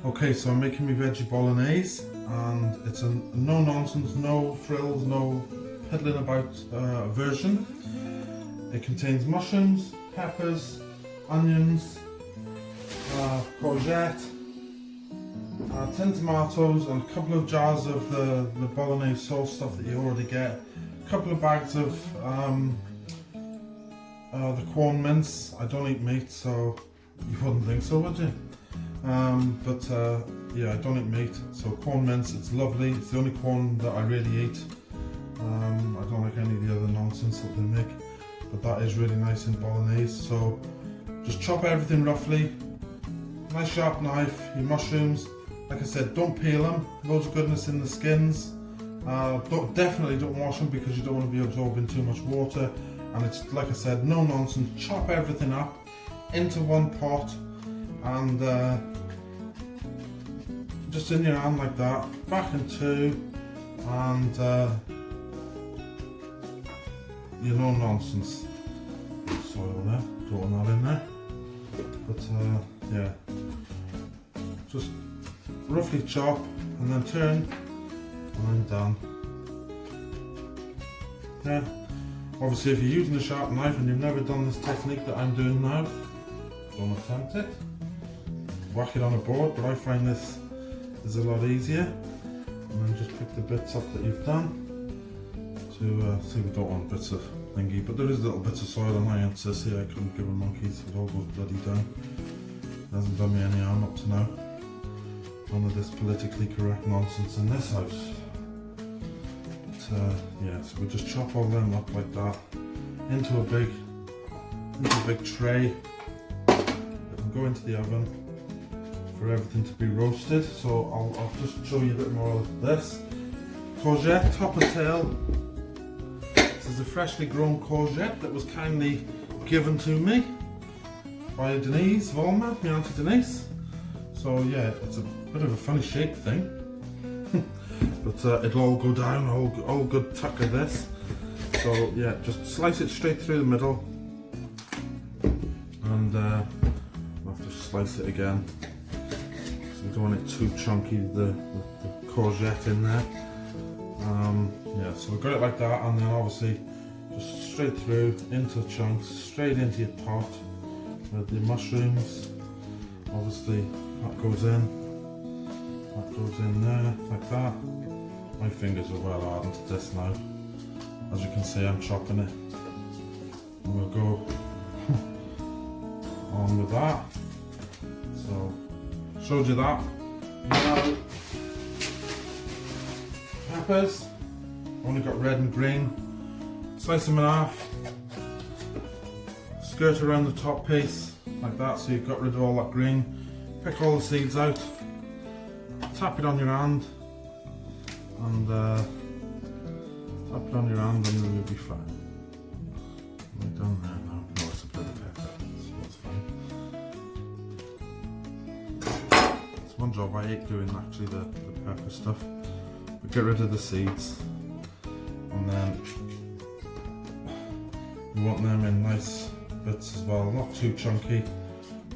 Okay, so I'm making my veggie bolognese, and it's a no nonsense, no frills, no piddling about version. It contains mushrooms, peppers, onions, courgette, tin tomatoes, and a couple of jars of the bolognese sauce stuff that you already get. A couple of bags of the Quorn mince. I don't eat meat, so you wouldn't think so, would you? Yeah, I don't eat meat, so Quorn mince, it's lovely. It's the only Quorn that I really eat. I don't like any of the other nonsense that they make, but that is really nice in bolognese. So just chop everything roughly, nice sharp knife, your mushrooms. Like I said, don't peel them, loads of goodness in the skins. Definitely don't wash them because you don't want to be absorbing too much water. And it's, like I said, no nonsense, chop everything up into one pot, and just in your hand like that, back in two, and you know, nonsense. Soil there, don't want that in there. But yeah, just roughly chop and then turn and then done. Yeah, obviously if you're using a sharp knife and you've never done this technique that I'm doing now, don't attempt it. Whack it on a board, but I find this is a lot easier. And then just pick the bits up that you've done. To see, we don't want bits of thingy, but there is little bits of soil on my answers here. I couldn't give a monkey's, it all goes bloody down. It hasn't done me any harm up to now. None of this politically correct nonsense in this house. But yeah, so we just chop all them up like that into a big tray. It can go into the oven for everything to be roasted. So I'll just show you a bit more of this. Courgette, top and tail. This is a freshly grown courgette that was kindly given to me by Denise Volmer, my auntie Denise. So yeah, it's a bit of a funny shaped thing, but it'll all go down, all good tuck of this. So yeah, just slice it straight through the middle, and I'll have to slice it again. So we don't want it too chunky, the courgette in there. Yeah, so we've got it like that, and then obviously just straight through into chunks, straight into your pot with the mushrooms. Obviously that goes in there like that. My fingers are well hardened to this now. As you can see, I'm chopping it, and we'll go on with that. So showed you that. Now peppers, only got red and green. Slice them in half, skirt around the top piece like that, so you've got rid of all that green. Pick all the seeds out, tap it on your hand, and and you'll be fine. Right down there now. No, it's a bit of pepper, so it's fine. It's one job I hate doing, actually, the pepper stuff. But get rid of the seeds, and then you want them in nice bits as well, not too chunky.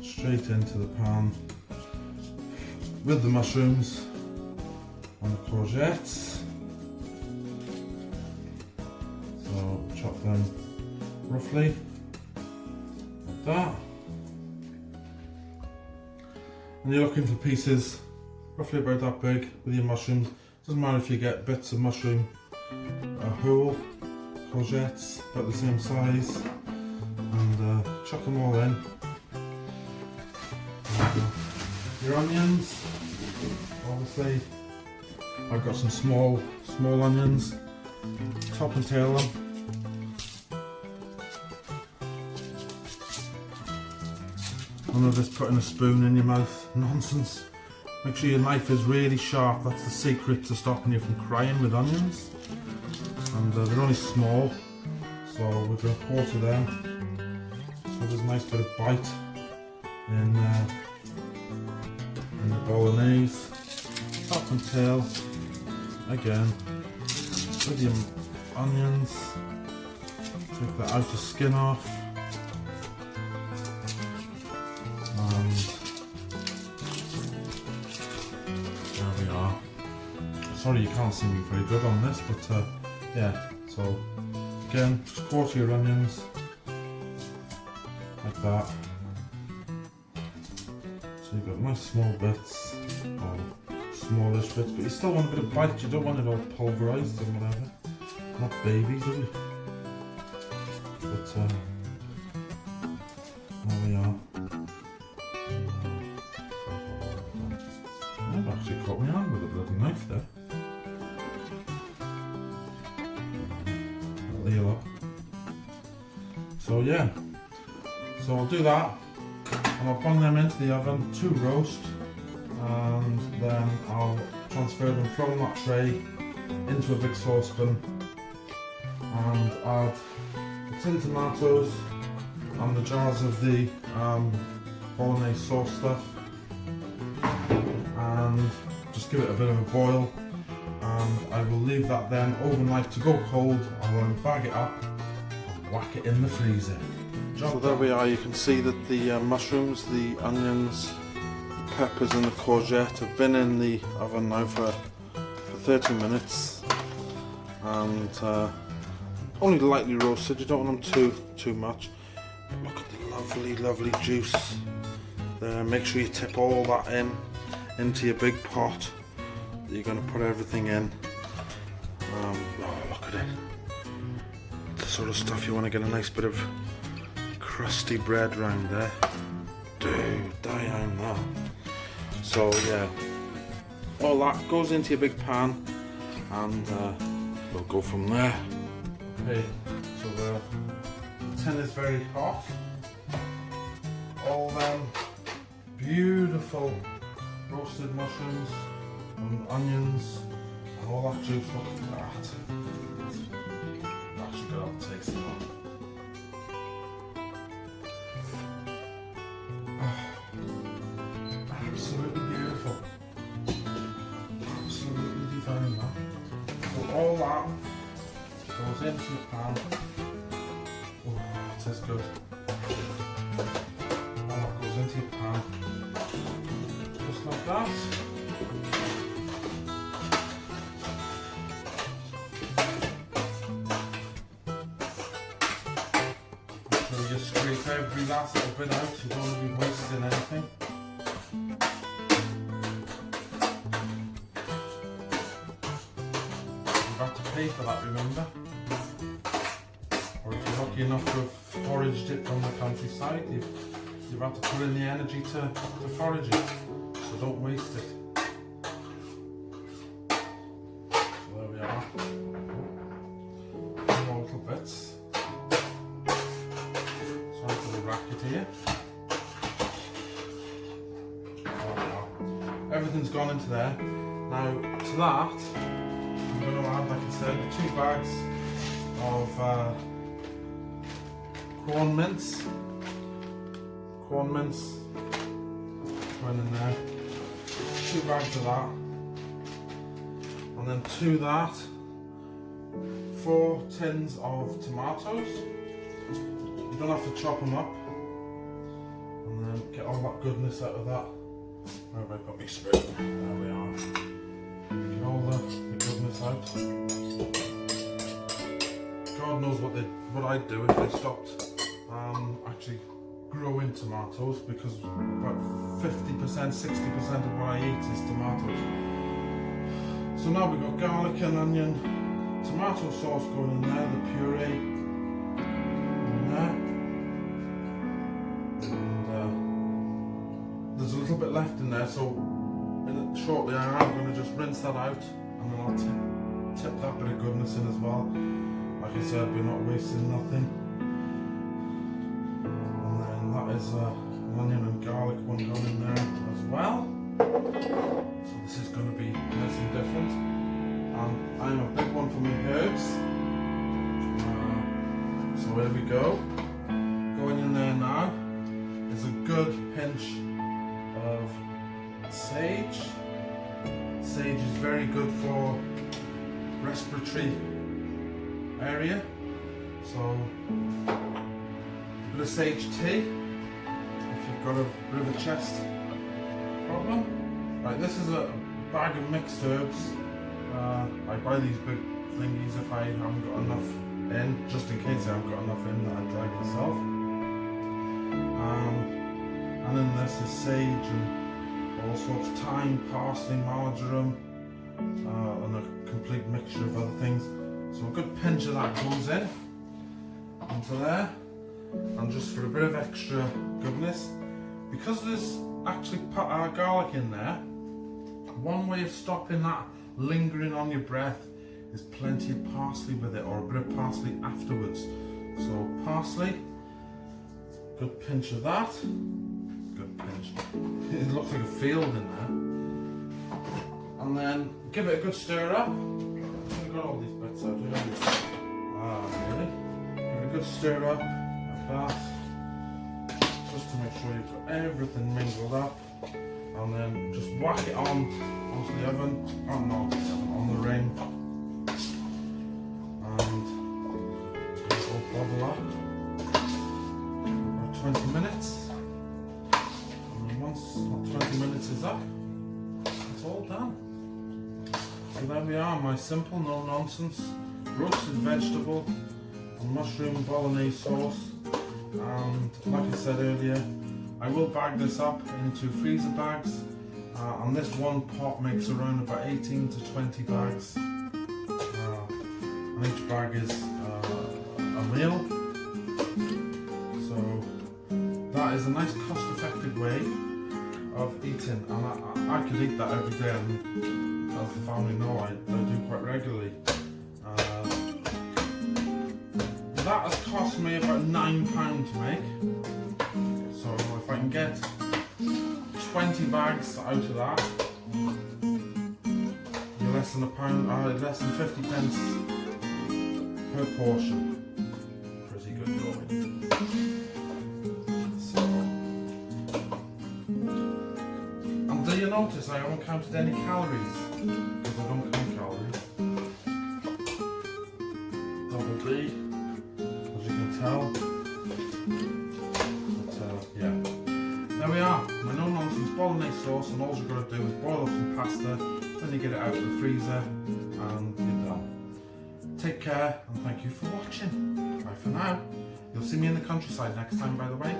Straight into the pan with the mushrooms and the courgettes. So chop them roughly like that, and you're looking for pieces roughly about that big with your mushrooms. Doesn't matter if you get bits of mushroom whole, courgettes about the same size, and chuck them all in. Your onions, obviously I've got some small onions, top and tail them. None of this putting a spoon in your mouth nonsense. Make sure your knife is really sharp, that's the secret to stopping you from crying with onions. And they're only small, so we're going to quarter them, so there's a nice bit of bite in the bolognese. Top and tail again with your onions. Take the outer skin off, and sorry you can't see me very good on this, but yeah, so again, just quarter your onions, like that. So you've got nice small bits, or smallish bits, but you still want a bit of bite, you don't want it all pulverised or whatever. Not babies, are we? But there we are. I've actually caught my hand with a bloody knife there. Llya. So yeah, so I'll do that, and I'll bung them into the oven to roast, and then I'll transfer them from that tray into a big saucepan and add the tin tomatoes and the jars of the Bolognese sauce stuff, and just give it a bit of a boil, and I will leave that then overnight to go cold. I'll then bag it up and whack it in the freezer. So there we are, you can see that the mushrooms, the onions, the peppers and the courgette have been in the oven now for 30 minutes, and only lightly roasted. You don't want them too much. But look at the lovely juice there. Make sure you tip all that into your big pot that you're going to put everything in. Oh, look at it. The sort of stuff you want to get a nice bit of crusty bread round there. Dude, damn that. So yeah, all that goes into your big pan, and we'll go from there. Okay, so the tin is very hot. All them beautiful roasted mushrooms and onions and all that juice, look at that. Actually got to taste it. Absolutely beautiful. Absolutely divine, that. So all that goes into the pan. Oh, it tastes good. All that goes into your pan. Just like that. Make sure you scrape every last little bit out, you don't want to be wasting anything. You've got to pay for that, remember? Or if you're lucky enough to have foraged it from the countryside, you've had to put in the energy to forage it, so don't waste it. So there we are. More little bits. Sorry for the racket here. Everything's gone into there. Now to that, I'm going to add, like I said, 2 bags of Quorn mince. Quorn mince going in there. 2 bags of that. And then to that, 4 tins of tomatoes. You don't have to chop them up. And then get all that goodness out of that. Where have I got my spoon? There we are. Get all the goodness out. God knows what I'd do if they stopped actually growing tomatoes, because about 50%, 60% of what I eat is tomatoes. So now we've got garlic and onion, tomato sauce going in there, the puree in there. And there's a little bit left in there, so shortly I am going to just rinse that out, and then I'll tip that bit of goodness in as well. Like I said, we're not wasting nothing. And then that is an onion and garlic one going in there as well. So this is going to be nice and different. And I'm a big one for my herbs. So here we go. Going in there now is a good pinch of sage. Sage is very good for respiratory area. So a bit of sage tea if you've got a bit of a chest problem. Right, this is a bag of mixed herbs. I buy these big thingies if I haven't got enough in, just in case I haven't got enough in that I dry myself. And in this is sage and all sorts of thyme, parsley, marjoram, and a complete mixture of other things. So a good pinch of that goes in into there, and just for a bit of extra goodness, because there's actually garlic in there, one way of stopping that lingering on your breath is plenty of parsley with it, or a bit of parsley afterwards. So parsley, good pinch of that, good pinch. It looks like a field in there. And then give it a good stir up. I've got all these bits out here. Really. Give it a good stir up, like that. Just to make sure you've got everything mingled up. And then just whack it onto the oven, on the ring. And it will bubble up for about 20 minutes. And then once that 20 minutes is up, it's all done. So there we are, my simple, no nonsense, roasted vegetable and mushroom bolognese sauce. And like I said earlier, I will bag this up into freezer bags, and this one pot makes around about 18 to 20 bags, and each bag is a meal. So that is a nice cost-effective way of eating, and I could eat that every day, and as the family know, I do quite regularly. That has cost me about £9 to make. So if I can get 20 bags out of that, you're less than less than 50 pence per portion. Pretty good going. So, and do you notice I haven't counted any calories? Because I don't count calories. Double D, as you can tell. There we are, my no-nonsense bolognese sauce, and all you've got to do is boil up some pasta, then you get it out of the freezer, and you're done. Take care, and thank you for watching. Bye for now. You'll see me in the countryside next time, by the way.